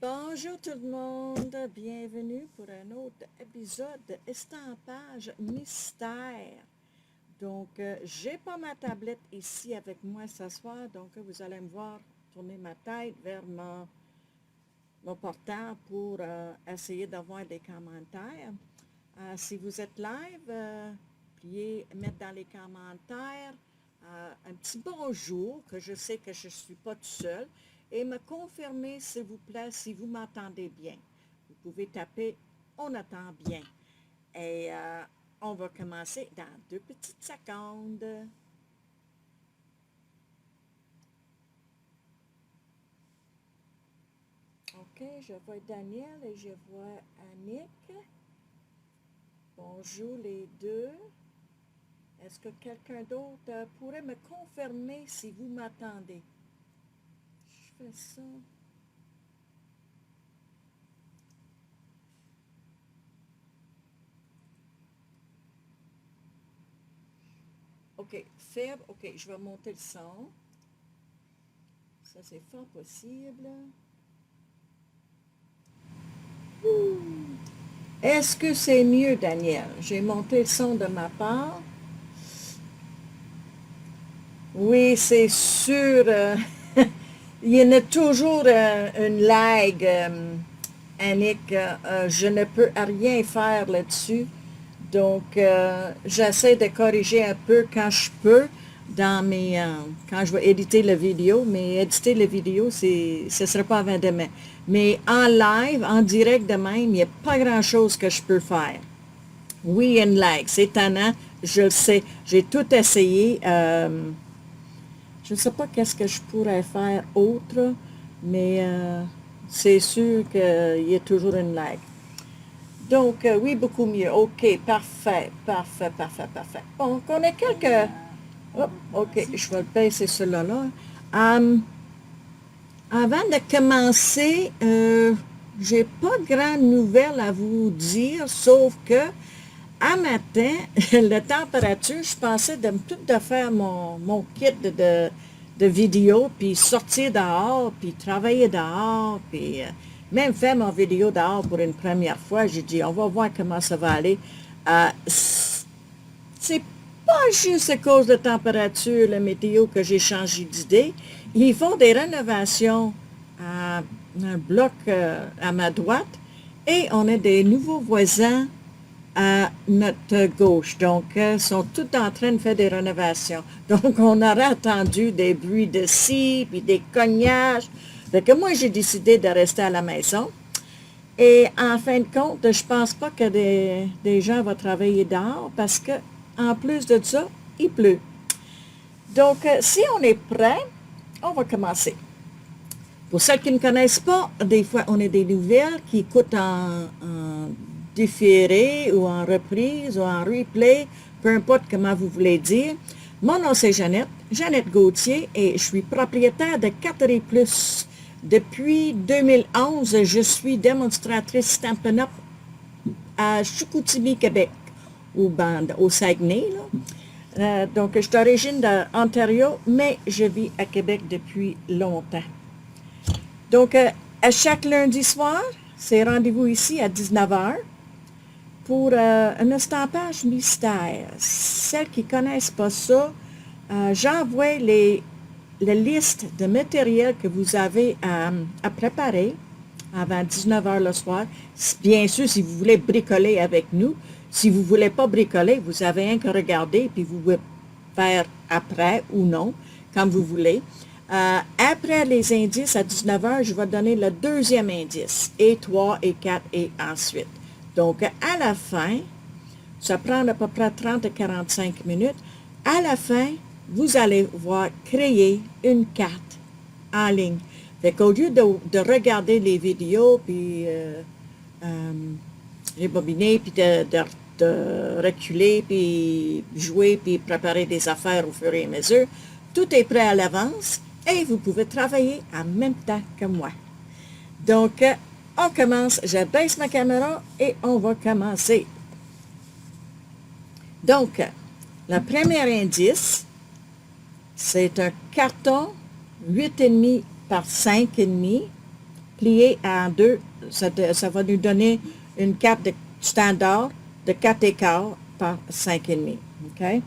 Bonjour tout le monde, bienvenue pour un autre épisode de Estampage Mystère. Donc, j'ai pas ma tablette ici avec moi ce soir, donc vous allez me voir tourner ma tête vers mon portable pour essayer d'avoir des commentaires. Si vous êtes live, veuillez mettre dans les commentaires un petit bonjour, que je sais que je ne suis pas tout seul, et me confirmer, s'il vous plaît, si vous m'entendez bien. Vous pouvez taper « On entend bien ». Et on va commencer dans 2 petites secondes. OK, je vois Daniel et je vois Annick. Bonjour les deux. Est-ce que quelqu'un d'autre pourrait me confirmer si vous m'attendez? Je fais ça. OK, faible. OK, je vais monter le son. Ça, c'est fort possible. Est-ce que c'est mieux, Daniel? J'ai monté le son de ma part. Oui, c'est sûr. Il y en a toujours une lag, Annick. Je ne peux rien faire là-dessus. Donc, j'essaie de corriger un peu quand je peux dans quand je vais éditer la vidéo. Mais éditer la vidéo, ce ne sera pas avant demain. Mais en live, en direct de même, il n'y a pas grand-chose que je peux faire. Oui, il y a une lag. C'est étonnant. Je le sais. J'ai tout essayé. Je ne sais pas qu'est-ce que je pourrais faire autre, mais c'est sûr qu'il y a toujours une lag. Donc, oui, beaucoup mieux. OK, parfait, parfait, parfait, parfait. Bon, on a quelques... Oh, OK, je vais le baisser celui-là. Avant de commencer, j'ai pas grande nouvelle à vous dire, sauf que à matin, la température, je pensais de faire mon kit de vidéo, puis sortir dehors, puis travailler dehors, puis même faire mon vidéo dehors pour une première fois. J'ai dit, on va voir comment ça va aller. C'est pas juste à cause de la température, la météo, que j'ai changé d'idée. Ils font des rénovations à un bloc à ma droite, et on a des nouveaux voisins à notre gauche. Donc, ils sont tous en train de faire des rénovations. Donc, on aurait entendu des bruits de scie, puis des cognages. Fait que moi, j'ai décidé de rester à la maison. Et en fin de compte, je pense pas que des gens vont travailler dehors parce que, en plus de ça, il pleut. Donc, si on est prêt, on va commencer. Pour ceux qui ne connaissent pas, des fois, on a des nouvelles qui écoutent en différé ou en reprise ou en replay, peu importe comment vous voulez dire. Mon nom, c'est Jeannette Gauthier, et je suis propriétaire de 4+. Depuis 2011, je suis démonstratrice Stampin' Up! À Chicoutimi, Québec, au Saguenay. Donc, je suis d'origine d'Ontario, mais je vis à Québec depuis longtemps. Donc, à chaque lundi soir, c'est rendez-vous ici à 19h pour un estampage mystère. Celles qui ne connaissent pas ça, j'envoie la liste de matériel que vous avez à préparer avant 19h le soir. Bien sûr, si vous voulez bricoler avec nous. Si vous ne voulez pas bricoler, vous avez rien qu'à regarder, puis vous pouvez faire après ou non, comme vous voulez. Après les indices à 19h, je vais donner le deuxième indice, et 3, et 4, et ensuite. Donc, à la fin, ça prend à peu près 30 à 45 minutes. À la fin, vous allez voir créer une carte en ligne. Fait qu'au lieu de regarder les vidéos, puis rebobiner, puis de reculer, puis jouer, puis préparer des affaires au fur et à mesure, tout est prêt à l'avance et vous pouvez travailler en même temps que moi. Donc, on commence. Je baisse ma caméra et on va commencer. Donc, le premier indice, c'est un carton 8,5 par 5,5 plier en deux, ça va nous donner une carte de standard de 4 écarts par 5,5. OK?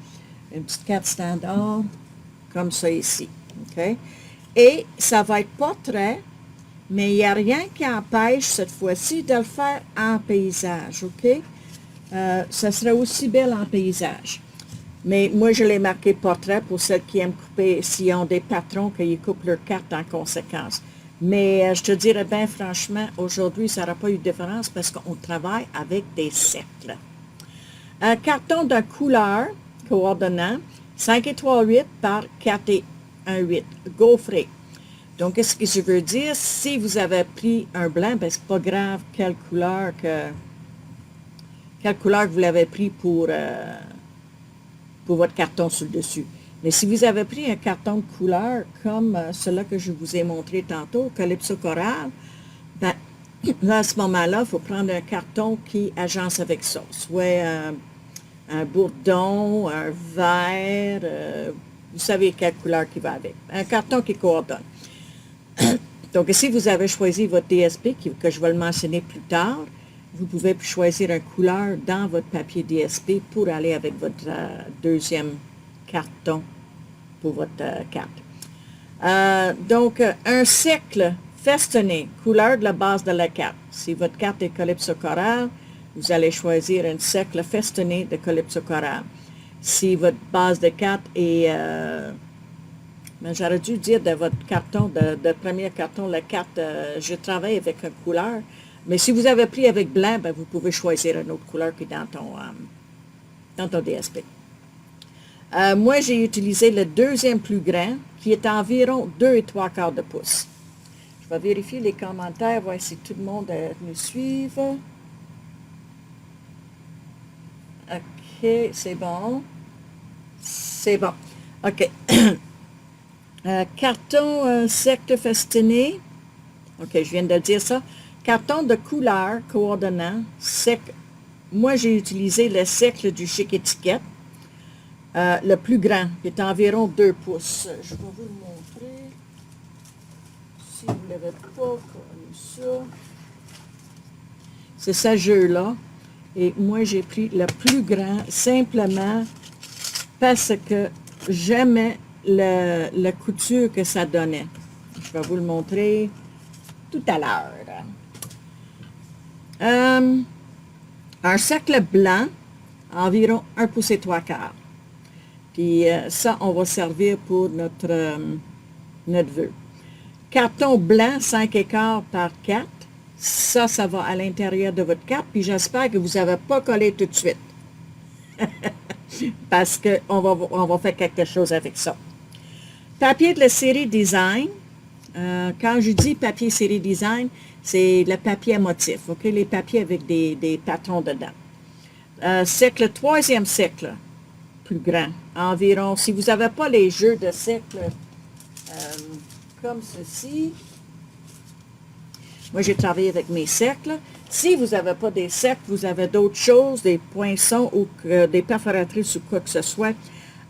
Une petite carte standard comme ça ici. OK? Et ça va être portrait, mais il n'y a rien qui empêche cette fois-ci de le faire en paysage. OK? Ça serait aussi belle en paysage. Mais moi, je l'ai marqué portrait pour celles qui aiment couper, s'ils ont des patrons, qu'ils coupent leur carte en conséquence. Mais je te dirais bien franchement, aujourd'hui, ça n'aura pas eu de différence parce qu'on travaille avec des cercles. Un carton de couleur coordonnant 5 et 3 8 par 4 et 1 8, gaufré. Donc, qu'est-ce que je veux dire? Si vous avez pris un blanc, ben, c'est pas grave quelle couleur que vous l'avez pris pour votre carton sur le dessus. Mais si vous avez pris un carton de couleur comme celui que je vous ai montré tantôt, Calypso Coral, ben, là, à ce moment-là, il faut prendre un carton qui agence avec ça. Soit un bourdon, un vert, vous savez quelle couleur qui va avec. Un carton qui coordonne. Donc, si vous avez choisi votre DSP, que je vais le mentionner plus tard, vous pouvez choisir une couleur dans votre papier DSP pour aller avec votre deuxième carton pour votre carte. Donc, un cercle festonné, couleur de la base de la carte. Si votre carte est Calypso Coral, vous allez choisir un cercle festonné de Calypso Coral. Si votre base de carte est... j'aurais dû dire de votre carton, de premier carton, la carte, je travaille avec une couleur. Mais si vous avez pris avec blanc, ben, vous pouvez choisir une autre couleur qui est dans ton DSP. Moi, j'ai utilisé le deuxième plus grand, qui est environ 2 et 3/4 de pouce. Je vais vérifier les commentaires, voir si tout le monde me suit. OK, c'est bon. C'est bon. OK. Carton cercle festonné. OK, je viens de dire ça. Carton de couleur coordonnant. Moi, j'ai utilisé le cercle du Chic Étiquette. Le plus grand, qui est environ 2 pouces. Je vais vous le montrer. Si vous ne l'avez pas connu ça. C'est ce jeu-là. Et moi, j'ai pris le plus grand, simplement parce que j'aimais la couture que ça donnait. Je vais vous le montrer tout à l'heure. Un cercle blanc, environ 1 pouce et 3/4. Puis ça, on va servir pour notre vœu. Carton blanc, 5/4 par 4. Ça va à l'intérieur de votre carte. Puis j'espère que vous n'avez pas collé tout de suite. Parce qu'on va faire quelque chose avec ça. Papier de la série Design. Quand je dis papier série Design, c'est le papier à motif. OK? Les papiers avec des patrons dedans. Cercle, troisième cercle, plus grand. Environ, si vous n'avez pas les jeux de cercle comme ceci, moi j'ai travaillé avec mes cercles. Si vous n'avez pas des cercles, vous avez d'autres choses, des poinçons ou des perforatrices ou quoi que ce soit.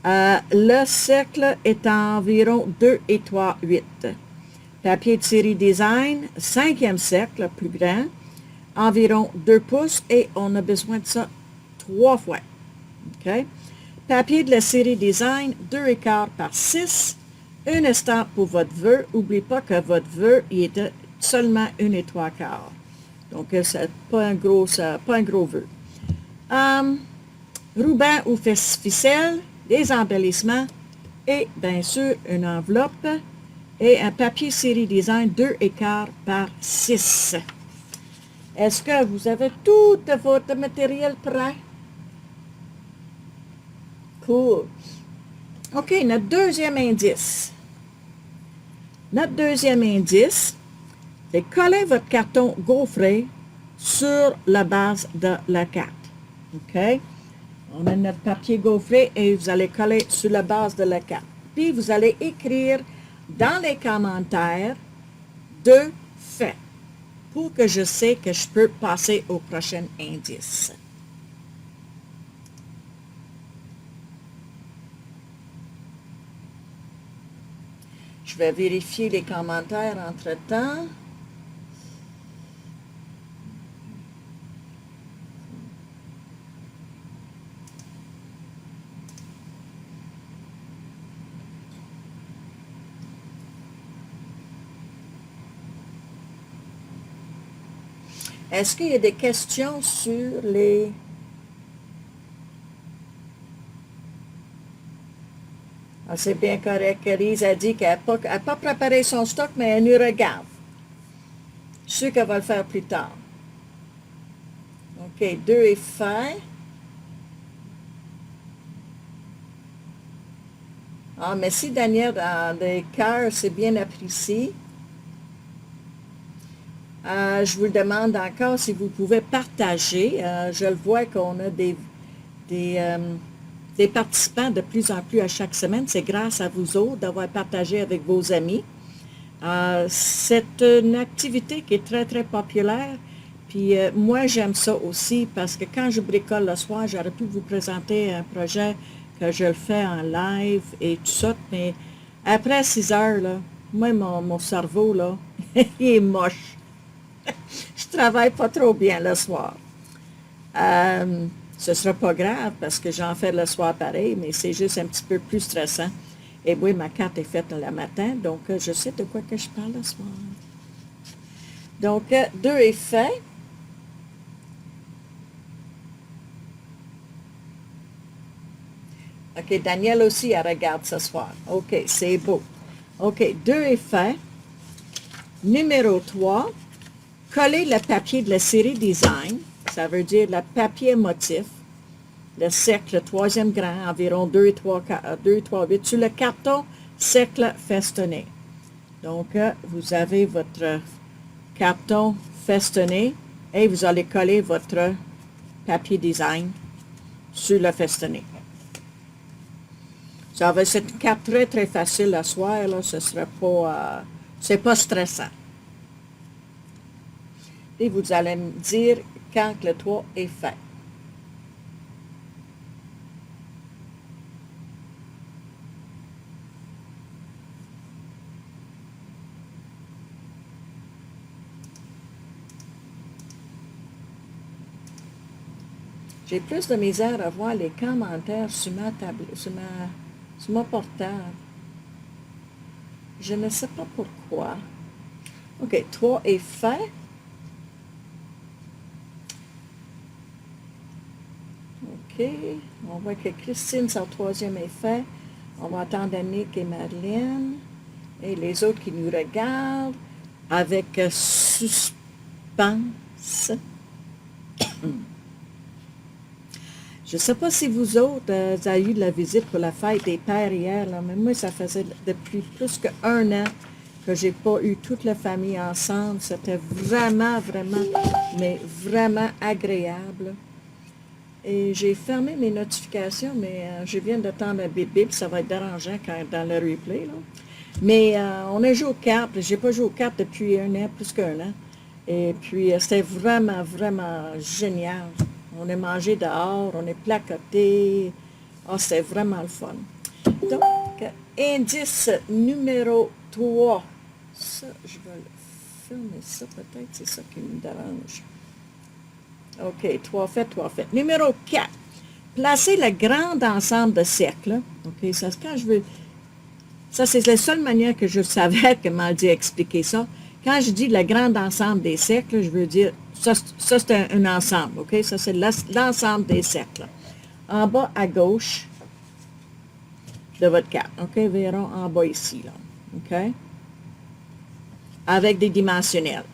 Le cercle est environ 2 et 3 8. Papier de série Design, 5e cercle, plus grand, environ 2 pouces et on a besoin de ça 3 fois. OK? Papier de la série Design, 2/4 par 6. Une estampe pour votre vœu. N'oubliez pas que votre vœu, il est seulement 1 et 3/4. Donc, c'est pas un gros vœu. Ruban ou ficelle, des embellissements et, bien sûr, une enveloppe et un papier série Design 2/4 par 6. Est-ce que vous avez tout votre matériel prêt? Cool. OK, notre deuxième indice. C'est coller votre carton gaufré sur la base de la carte. OK? On a notre papier gaufré et vous allez coller sur la base de la carte. Puis vous allez écrire dans les commentaires 2 faits pour que je sais que je peux passer au prochain indice. Je vais vérifier les commentaires entre-temps. Est-ce qu'il y a des questions sur les... Ah, c'est bien correct. Lise a dit qu'elle n'a pas préparé son stock, mais elle nous regarde. Je suis sûre qu'elle va le faire plus tard. OK, 2 est fait. Ah, merci Daniel, des cœurs, c'est bien apprécié. Je vous demande encore si vous pouvez partager. Je le vois qu'on a des, euh, des participants de plus en plus à chaque semaine. C'est grâce à vous autres d'avoir partagé avec vos amis. C'est une activité qui est très, très populaire. Puis moi, j'aime ça aussi parce que quand je bricole le soir, j'aurais pu vous présenter un projet que je le fais en live et tout ça. Mais après 6 heures, là, moi, mon cerveau, là, il est moche. Je travaille pas trop bien le soir. Ce ne sera pas grave parce que j'en fais le soir pareil, mais c'est juste un petit peu plus stressant. Et oui, ma carte est faite le matin, donc je sais de quoi que je parle le soir. Donc, 2 est fait. OK, Daniel aussi, elle regarde ce soir. OK, c'est beau. OK, 2 est fait. Numéro 3, coller le papier de la série design. Ça veut dire le papier motif. Le cercle, troisième grand, environ 2 et 3, 2 et 3, 8, sur le carton cercle festonné. Donc, vous avez votre carton festonné et vous allez coller votre papier design sur le festonné. Ça va être une carte très, très facile à soir, là, ce sera pas, c'est pas stressant. Et vous allez me dire quand le toit est fait. J'ai plus de misère à voir les commentaires sur ma tablette, sur mon portable. Je ne sais pas pourquoi. OK, 3 est fait. OK. On voit que Christine, son troisième est fait. On va attendre Annick et Madeleine. Et les autres qui nous regardent avec suspense. Je ne sais pas si vous autres, vous avez eu de la visite pour la fête des pères hier, là, mais moi, ça faisait depuis plus qu'un an que j'ai pas eu toute la famille ensemble. C'était vraiment, vraiment, mais vraiment agréable. Et j'ai fermé mes notifications, mais je viens d'attendre un bip bip, ça va être dérangeant quand dans le replay, là. Mais on a joué aux cartes. J'ai pas joué aux cartes depuis un an, plus qu'un an. Et puis c'était vraiment, vraiment génial. On a mangé dehors, on est placoté. Ah, c'était vraiment le fun. Donc, indice numéro 3. Ça, je vais filmer ça peut-être, c'est ça qui me dérange. OK, 3 fait, 3 fait. Numéro 4. Placez le grand ensemble de cercles. OK, ça, quand je veux... Ça, c'est la seule manière que je savais que m'a dit expliquer ça. Quand je dis le grand ensemble des cercles, je veux dire, ça c'est un ensemble, OK? Ça, c'est l'ensemble des cercles. En bas à gauche de votre carte, OK? Verrons en bas ici, là, OK? Avec des dimensionnels.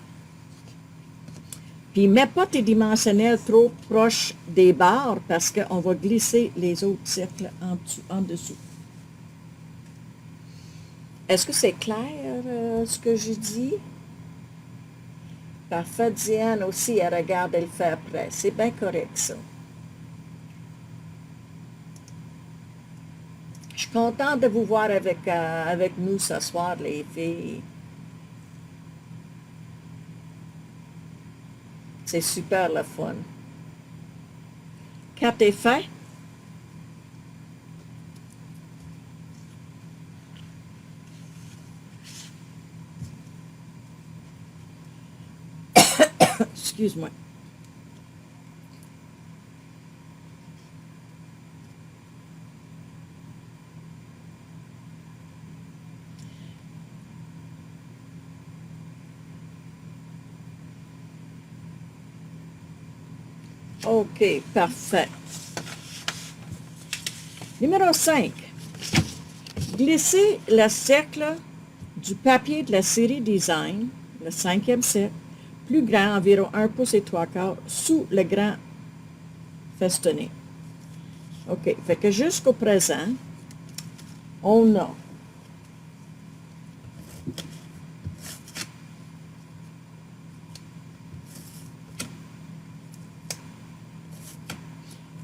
Puis, mets pas tes dimensionnels trop proches des barres parce qu'on va glisser les autres cercles en dessous. Est-ce que c'est clair ce que je dis? Parfait, Diane aussi, elle regarde, elle fait après. C'est bien correct, ça. Je suis contente de vous voir avec nous ce soir, les filles. C'est super le fun. 4 est fait. Excuse-moi. OK, parfait. Numéro 5. Glissez le cercle du papier de la série Design, le 5e cercle, plus grand, environ 1 pouce et 3/4, sous le grand festonné. OK, fait que jusqu'au présent, on a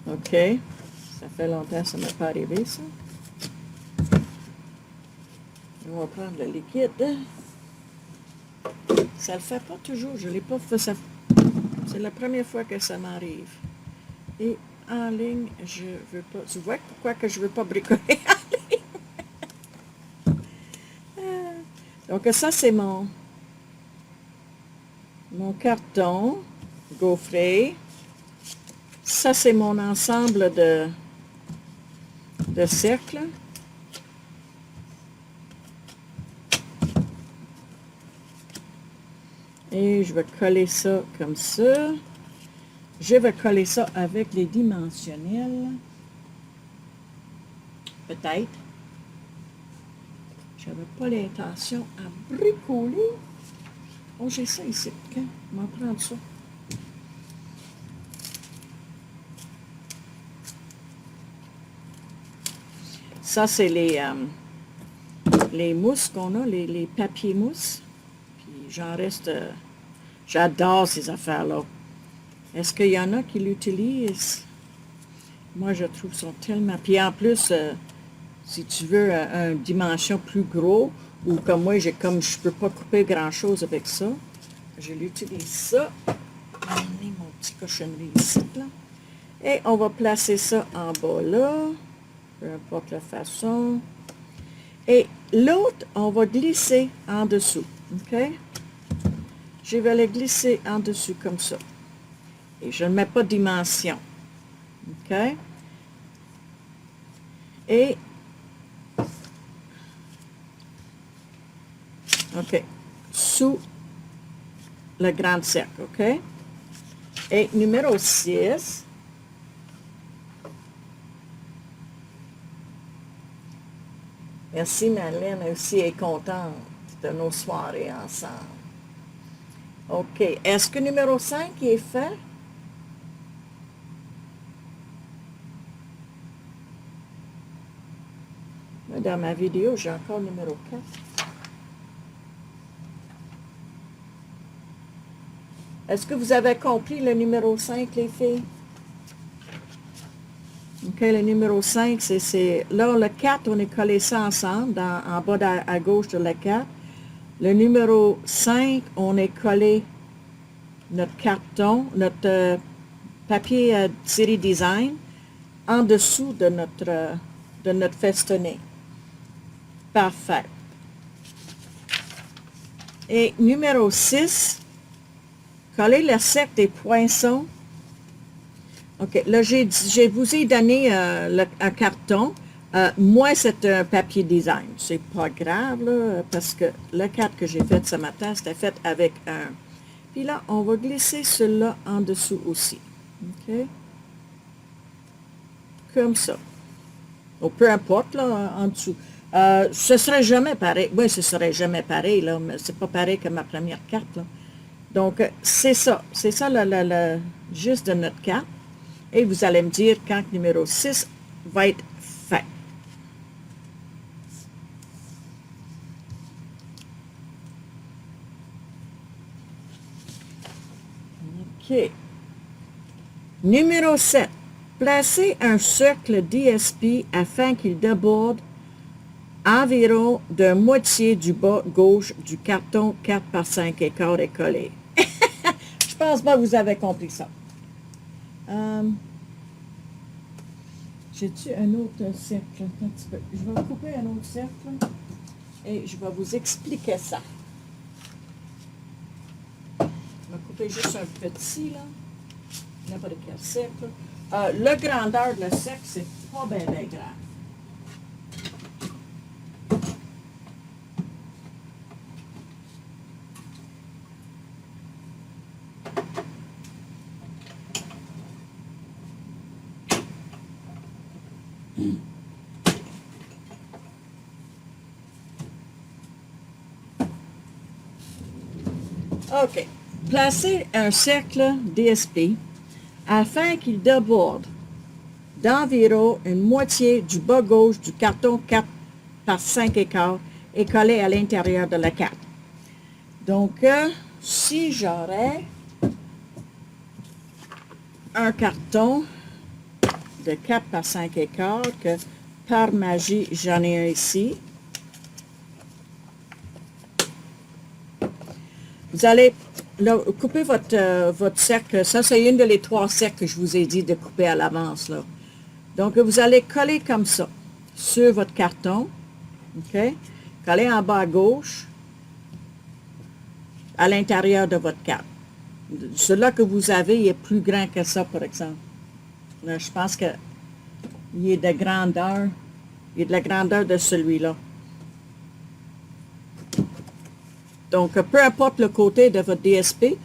OK, ça fait longtemps que ça ne m'est pas arrivé, ça. On va prendre le liquide. Ça ne le fait pas toujours, je ne l'ai pas fait. C'est la première fois que ça m'arrive. Et en ligne, je veux pas. Tu vois pourquoi que je veux pas bricoler en ligne? Donc ça, c'est mon carton gaufré. Ça, c'est mon ensemble de cercles. Et je vais coller ça comme ça. Je vais coller ça avec les dimensionnels. Peut-être. Je n'avais pas l'intention à bricoler. Oh, j'ai ça ici. Okay. On va prendre ça. Ça, c'est les mousses qu'on a, les papiers mousses. Puis j'en reste... j'adore ces affaires-là. Est-ce qu'il y en a qui l'utilisent? Moi, je trouve qu'ils sont tellement... Puis en plus, si tu veux une dimension plus gros, ou comme moi, je ne peux pas couper grand-chose avec ça, je l'utilise ça. Je vais amener mon petit cochonnerie ici, là. Et on va placer ça en bas là, peu importe la façon. Et l'autre, on va glisser en dessous, OK? Je vais le glisser en dessous comme ça. Et je ne mets pas de dimension, OK? Et, OK, sous le grand cercle, OK? Et numéro 6, merci Madeleine, elle aussi est contente de nos soirées ensemble. OK, est-ce que numéro 5 est fait? Dans ma vidéo, j'ai encore numéro 4. Est-ce que vous avez compris le numéro 5, les filles? OK, le numéro 5, c'est... Là, le 4, on est collé ça ensemble, en bas à gauche de la 4. Le numéro 5, on est collé notre carton, notre papier série design, en dessous de notre festonnet. Parfait. Et numéro 6, coller le cercle des poinçons. OK, là, je vous ai donné un carton. Moi, c'est un papier design. C'est pas grave, là, parce que le cadre que j'ai fait ce matin, c'était fait avec un... Puis là, on va glisser celui-là en dessous aussi. OK? Comme ça. Ou peu importe, là, en dessous. Ce serait jamais pareil. Oui, ce serait jamais pareil, là, mais c'est pas pareil que ma première carte, là. Donc, c'est ça. C'est ça, le juste de notre carte. Et vous allez me dire quand numéro 6 va être fait. OK. Numéro 7. Placez un cercle DSP afin qu'il déborde environ de moitié du bas gauche du carton 4 par 5 écarts et collé. Je pense pas que vous avez compris ça. J'ai-tu un autre cercle? Un petit peu. Je vais couper un autre cercle et je vais vous expliquer ça. Je vais couper juste un petit, là. N'importe quel cercle. Le grandeur de le cercle, c'est pas bien grave. OK. Placez un cercle DSP afin qu'il déborde d'environ une moitié du bas gauche du carton 4 par 5 écarts et collé à l'intérieur de la carte. Donc, si j'aurais un carton de 4 par 5 écarts, que par magie, j'en ai un ici, vous allez là, couper votre cercle. Ça, c'est une de les 3 cercles que je vous ai dit de couper à l'avance, là. Donc, vous allez coller comme ça sur votre carton. OK? Coller en bas à gauche à l'intérieur de votre carte. Celui-là que vous avez, il est plus grand que ça, par exemple. Là, je pense qu'il est de grandeur. Il est de la grandeur de celui-là. Donc, peu importe le côté de votre DSP,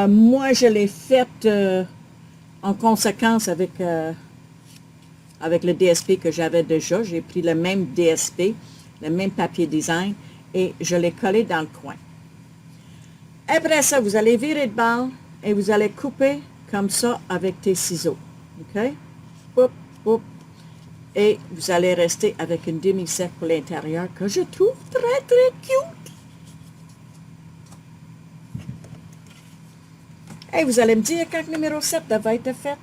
moi, je l'ai fait en conséquence avec le DSP que j'avais déjà. J'ai pris le même DSP, le même papier design, et je l'ai collé dans le coin. Après ça, vous allez virer de bord et vous allez couper comme ça avec tes ciseaux. OK? Hop, hop. Et vous allez rester avec une demi-cercle pour l'intérieur que je trouve très, très cute. Et vous allez me dire quand le numéro 7 va être fait.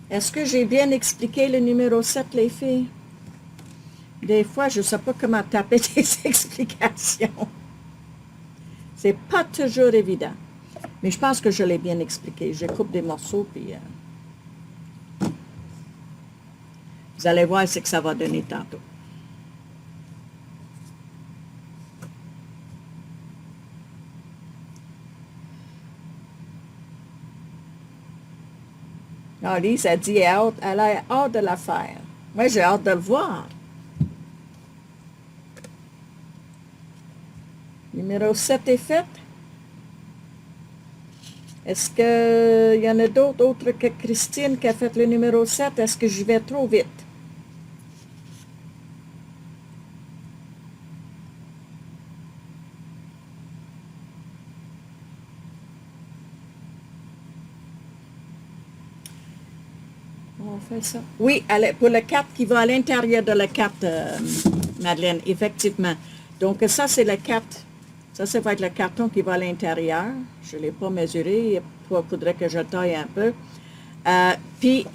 Est-ce que j'ai bien expliqué le numéro 7, les filles? Des fois, je ne sais pas comment taper des explications. C'est pas toujours évident. Mais je pense que je l'ai bien expliqué. Je coupe des morceaux, puis vous allez voir ce que ça va donner tantôt. Non, Lise a dit elle a hâte de la faire. Moi, j'ai hâte de le voir. Numéro 7 est fait. Est-ce qu'il y en a d'autres autres que Christine qui a fait le numéro 7? Est-ce que j'y vais trop vite? On fait ça. Oui, pour la carte qui va à l'intérieur de la carte, Madeleine, effectivement. Donc, ça, c'est la carte. Ça va être le carton qui va à l'intérieur. Je ne l'ai pas mesuré. Il faudrait que je taille un peu. Puis,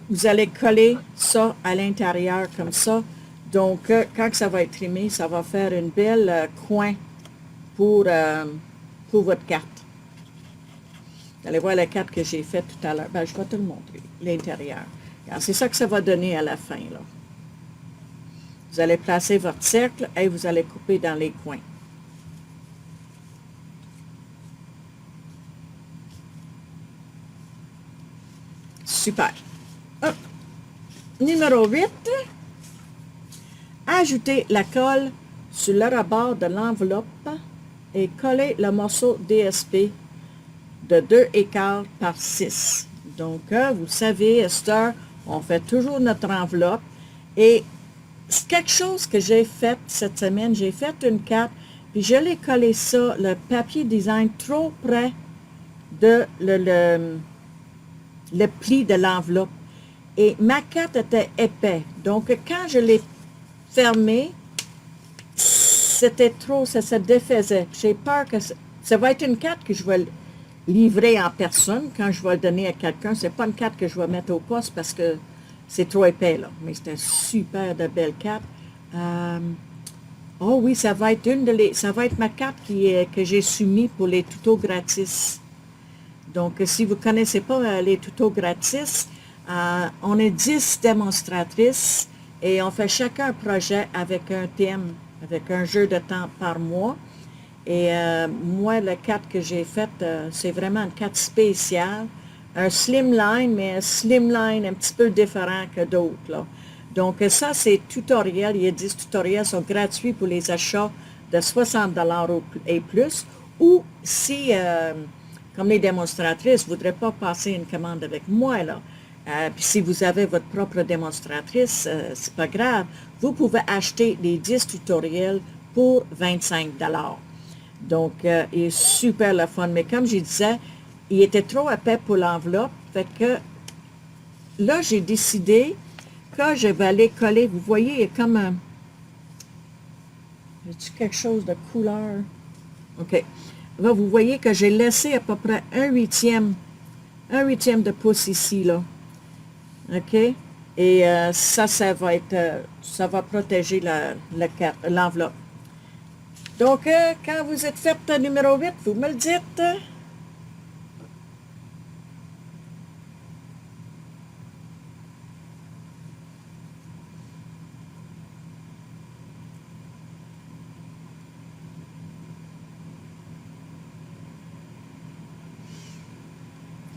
vous allez coller ça à l'intérieur comme ça. Donc, quand ça va être trimé, ça va faire une belle coin pour votre carte. Vous allez voir la carte que j'ai faite tout à l'heure. Ben, je vais te le montrer, l'intérieur. C'est ça que ça va donner à la fin, là. Vous allez placer votre cercle et vous allez couper dans les coins. Super. Numéro 8. Ajoutez la colle sur le rebord de l'enveloppe et collez le morceau DSP de 2 écarts par 6. Donc, vous savez, Esther, on fait toujours notre enveloppe. Et c'est quelque chose que j'ai fait cette semaine. J'ai fait une carte, puis je l'ai collé ça, le papier design, trop près de le pli de l'enveloppe. Et ma carte était épais. Donc, quand je l'ai fermée, c'était trop, ça se défaisait. J'ai peur que ça va être une carte que je vais livrer en personne quand je vais le donner à quelqu'un. C'est pas une carte que je vais mettre au poste parce que c'est trop épais, là. Mais c'était super de belle carte. Oh oui, ça va être ma carte que j'ai soumise pour les tutos gratis. Donc, si vous ne connaissez pas les tutos gratis, on est 10 démonstratrices et on fait chacun un projet avec un thème, avec un jeu de temps par mois. Et moi, la carte que j'ai faite, c'est vraiment une carte spéciale. Un slimline, mais un slimline un petit peu différent que d'autres, là. Donc, ça, c'est tutoriel. Il y a 10 tutoriels sont gratuits pour les achats de 60 et plus, ou si, comme les démonstratrices, ne voudraient pas passer une commande avec moi, là, puis si vous avez votre propre démonstratrice, c'est pas grave, vous pouvez acheter les 10 tutoriels pour 25 $. Donc, il est super le fun. Mais comme je disais, il était trop épais pour l'enveloppe, fait que là, j'ai décidé que je vais aller coller. Vous voyez, il y a comme un... As-tu quelque chose de couleur? OK. Là, vous voyez que j'ai laissé à peu près un huitième de pouce ici, là. OK? Et ça va être, ça va protéger l'enveloppe. Donc, quand vous êtes fait numéro 8, vous me le dites.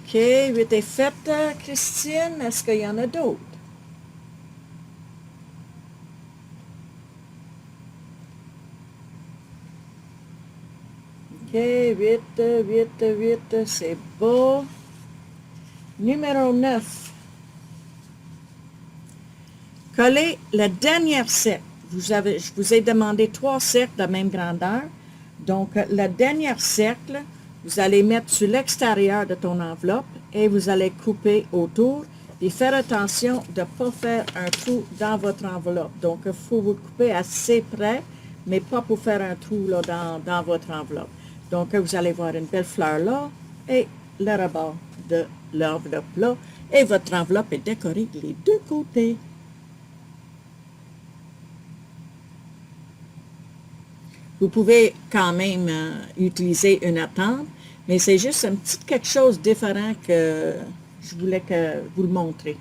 OK, 8 est fait, Christine. Est-ce qu'il y en a d'autres? OK, 8, 8, 8, c'est beau. Numéro 9. Collez le dernier cercle. Je vous ai demandé 3 cercles de même grandeur. Donc, le dernier cercle, vous allez mettre sur l'extérieur de ton enveloppe et vous allez couper autour. Et faire attention de ne pas faire un trou dans votre enveloppe. Donc, il faut vous couper assez près, mais pas pour faire un trou là, dans votre enveloppe. Donc, vous allez voir une belle fleur là et le rebord de l'enveloppe là. Et votre enveloppe est décorée les deux côtés. Vous pouvez quand même utiliser une attente, mais c'est juste un petit quelque chose de différent que je voulais que vous le montrez.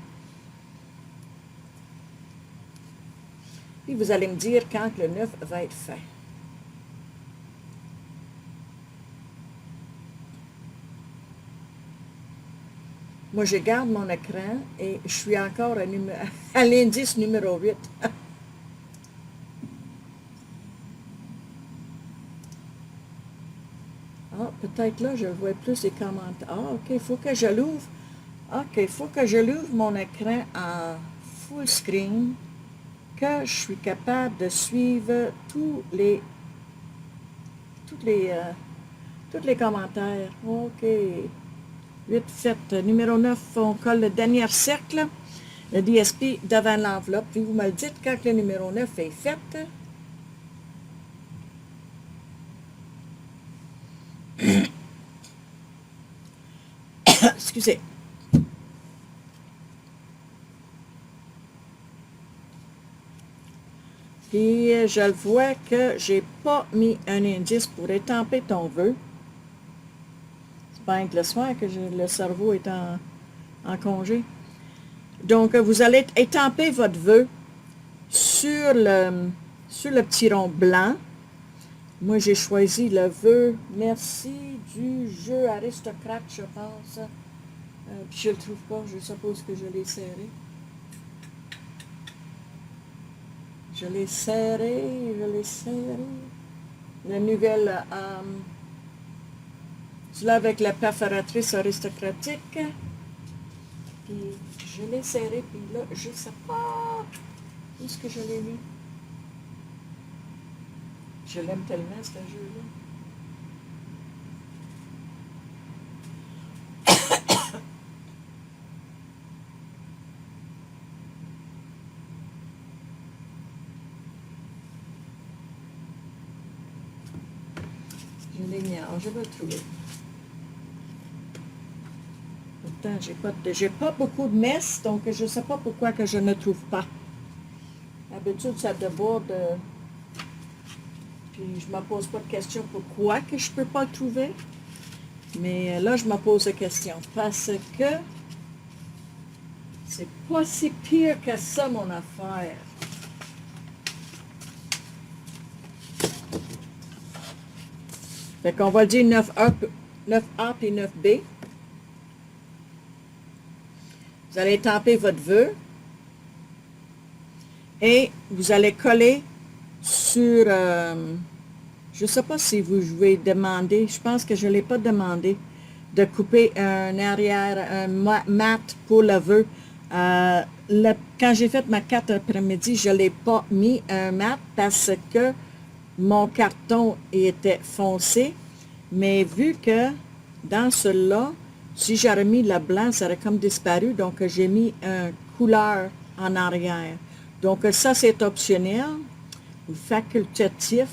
Puis vous allez me dire quand le 9 va être fait. Moi, je garde mon écran et je suis encore à l'indice numéro 8. Ah, peut-être là, je vois plus les commentaires. Ah, OK, il faut que je l'ouvre. OK, il faut que je l'ouvre mon écran en full screen, que je suis capable de suivre tous les commentaires. OK. 8 fait. Numéro 9, on colle le dernier cercle, le DSP devant l'enveloppe. Puis vous me le dites quand le numéro 9 est fait. Excusez. Puis je le vois que j'ai pas mis un indice pour étamper ton vœu. C'est pas que le soir que le cerveau est en congé. Donc vous allez étamper votre vœu sur le petit rond blanc. Moi j'ai choisi le vœu merci du jeu aristocrate, je pense. Puis je le trouve pas, je suppose que je l'ai serré. Je l'ai serré. La nouvelle, celui-là avec la perforatrice aristocratique. Puis je l'ai serré, puis là, je ne sais pas où est-ce que je l'ai mis. Je l'aime tellement, ce jeu-là. Je l'ignore, je vais le trouver. Pourtant, j'ai pas beaucoup de messes, donc je ne sais pas pourquoi que je ne trouve pas. D'habitude, ça déborde. Puis je ne me pose pas de question pourquoi que je ne peux pas le trouver. Mais là, je me pose la question. Parce que c'est pas si pire que ça, mon affaire. Fait qu'on va dire 9A et 9B. Vous allez taper votre vœu et vous allez coller sur Je ne sais pas si vous jouez demander, je pense que je ne l'ai pas demandé, de couper un arrière, un mat pour le vœu. Quand j'ai fait ma carte après-midi, je ne l'ai pas mis un mat parce que mon carton était foncé. Mais vu que dans celui-là, si j'aurais mis le blanc, ça aurait comme disparu. Donc, j'ai mis une couleur en arrière. Donc, ça, c'est optionnel ou facultatif.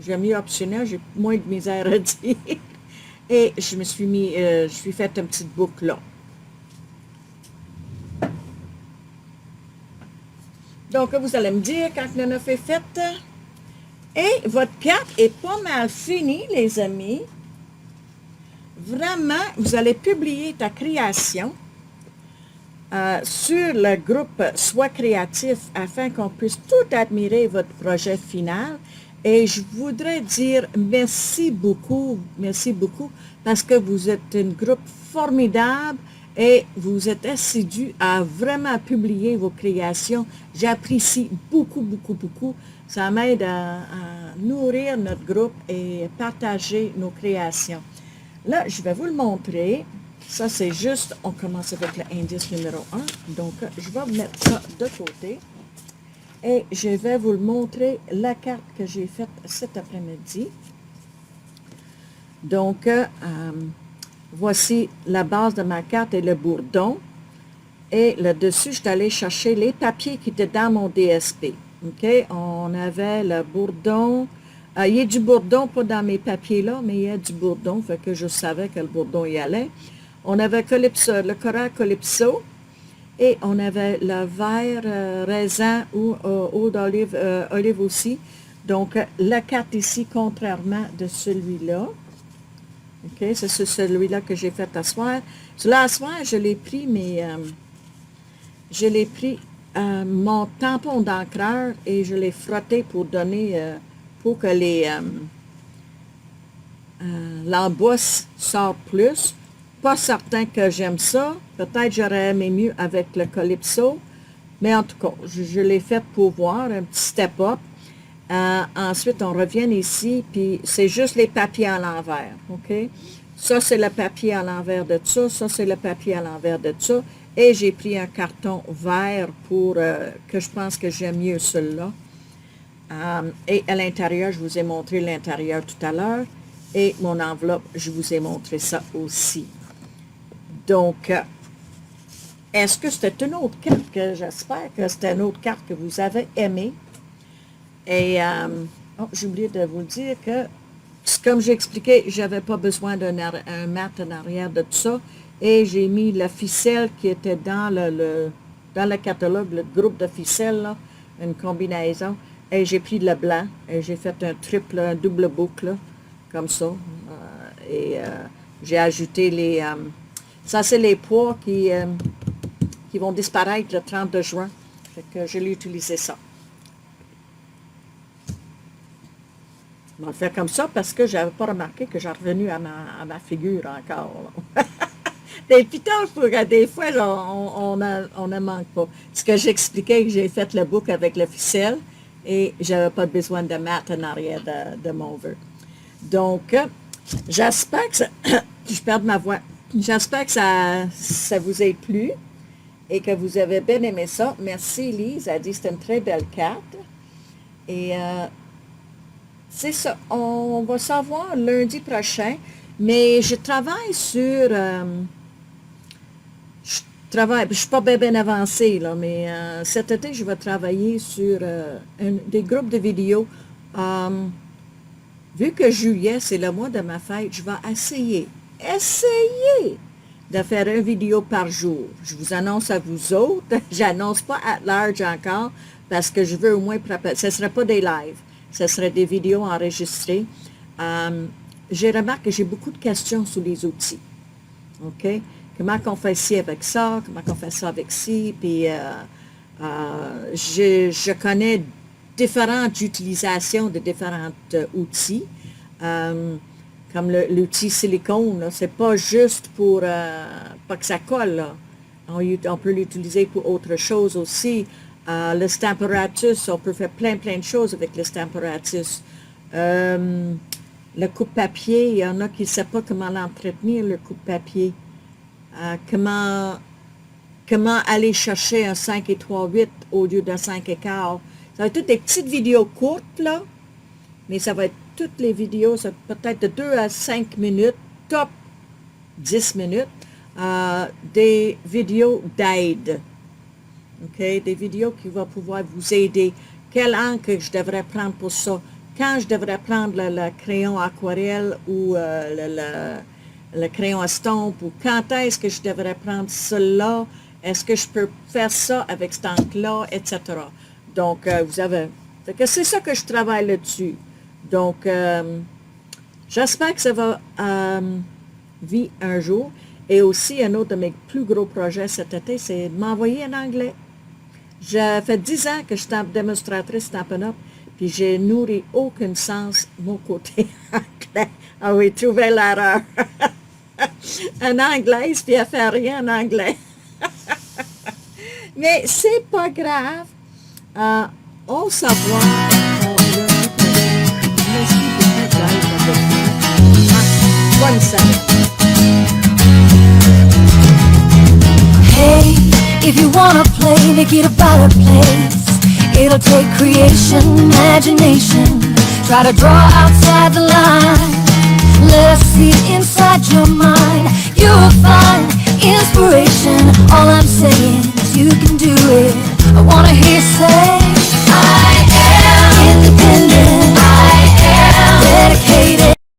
J'ai mis optionnel, j'ai moins de misère à dire. Et je me suis mis, je suis fait une petite boucle là. Donc, vous allez me dire quand le 9 est fait. Et votre carte est pas mal finie, les amis. Vraiment, vous allez publier ta création sur le groupe Sois créatif afin qu'on puisse tout admirer votre projet final. Et je voudrais dire merci beaucoup, parce que vous êtes un groupe formidable et vous êtes assidus à vraiment publier vos créations. J'apprécie beaucoup, beaucoup, beaucoup. Ça m'aide à nourrir notre groupe et partager nos créations. Là, je vais vous le montrer. Ça, c'est juste, on commence avec l'indice numéro 1. Donc, je vais mettre ça de côté. Et je vais vous le montrer, la carte que j'ai faite cet après-midi. Donc, voici la base de ma carte et le bourdon. Et là-dessus, je suis allée chercher les papiers qui étaient dans mon DSP. OK? On avait le bourdon. Il y a du bourdon, pas dans mes papiers là, mais il y a du bourdon, fait que je savais que le bourdon y allait. On avait le corail Calypso, et on avait le vert raisin ou eau d'olive olive aussi. Donc, la carte ici, contrairement de celui-là. OK, c'est celui-là que j'ai fait à soir. Celui-là, à soir, je l'ai pris, mais mon tampon d'encreur et je l'ai frotté pour donner, pour que l'embosse sorte plus. Pas certain que j'aime ça. Peut-être j'aurais aimé mieux avec le Calypso. Mais en tout cas, je l'ai fait pour voir, un petit step-up. Ensuite, on revient ici, puis c'est juste les papiers à l'envers. OK? Ça, c'est le papier à l'envers de ça. Ça, c'est le papier à l'envers de ça. Et j'ai pris un carton vert pour que je pense que j'aime mieux celui-là. Et à l'intérieur, je vous ai montré l'intérieur tout à l'heure. Et mon enveloppe, je vous ai montré ça aussi. Donc, est-ce que c'était une autre carte que j'espère que c'était une autre carte que vous avez aimée? Et, j'ai oublié de vous dire que, comme j'ai expliqué, je n'avais pas besoin d'un mat en arrière de tout ça. Et j'ai mis la ficelle qui était dans le catalogue, le groupe de ficelles, là, une combinaison. Et j'ai pris le blanc et j'ai fait un double boucle, comme ça. J'ai ajouté les... ça, c'est les pois qui vont disparaître le 30 juin. Fait que je l'ai utilisé ça. On va le faire comme ça parce que je n'avais pas remarqué que j'ai revenu à ma figure encore. Des pitons, des fois, on ne manque pas. Ce que j'expliquais, que j'ai fait le book avec le ficelle et j'avais pas besoin de mat en arrière de mon vœu. Donc, j'espère que ça... je perds ma voix. J'espère que ça vous a plu et que vous avez bien aimé ça. Merci, Lise. Elle a dit que c'était une très belle carte. Et c'est ça. On va savoir lundi prochain. Mais je travaille sur... je ne suis pas bien avancée, là, mais cet été, je vais travailler sur des groupes de vidéos. Vu que juillet, c'est le mois de ma fête, je vais essayer de faire une vidéo par jour. Je vous annonce à vous autres, j'annonce pas à large encore, parce que je veux au moins préparer. Ce ne serait pas des lives, ce serait des vidéos enregistrées. J'ai remarqué que j'ai beaucoup de questions sur les outils. OK? Comment on fait ci avec ça, comment on fait ça avec ci, puis je connais différentes utilisations de différents outils, comme l'outil silicone, c'est pas juste pour, pas que ça colle, là. On peut l'utiliser pour autre chose aussi. Le Stamparatus, on peut faire plein de choses avec le Stamparatus. Le coupe-papier, il y en a qui ne savent pas comment l'entretenir, le coupe-papier. Comment aller chercher un 5 et 3/8 au lieu d'un 5 et quart. Ça va être toutes des petites vidéos courtes, là, mais ça va être toutes les vidéos, ça peut-être de 2 à 5 minutes, top 10 minutes, des vidéos d'aide. OK? Des vidéos qui vont pouvoir vous aider. Quel angle je devrais prendre pour ça? Quand je devrais prendre le crayon aquarelle ou le crayon à stompe, ou quand est-ce que je devrais prendre cela? Est-ce que je peux faire ça avec cet encre-là, etc. Donc, c'est ça que je travaille là-dessus. Donc, j'espère que ça va vivre un jour. Et aussi, un autre de mes plus gros projets cet été, c'est de m'envoyer en anglais. J'ai fait 10 ans que je suis démonstratrice Stampin' Up, puis j'ai nourri aucun sens mon côté anglais. Ah oui, trouvez l'erreur. En anglaise, puis elle fait rien en anglais. Mais c'est pas grave. On savoir. Bonne semaine. Hey, if you wanna play, make it a better place. It'll take creation, imagination. Try to draw outside the line. Let us see it inside your mind. You'll find inspiration. All I'm saying is you can do it. I wanna hear you say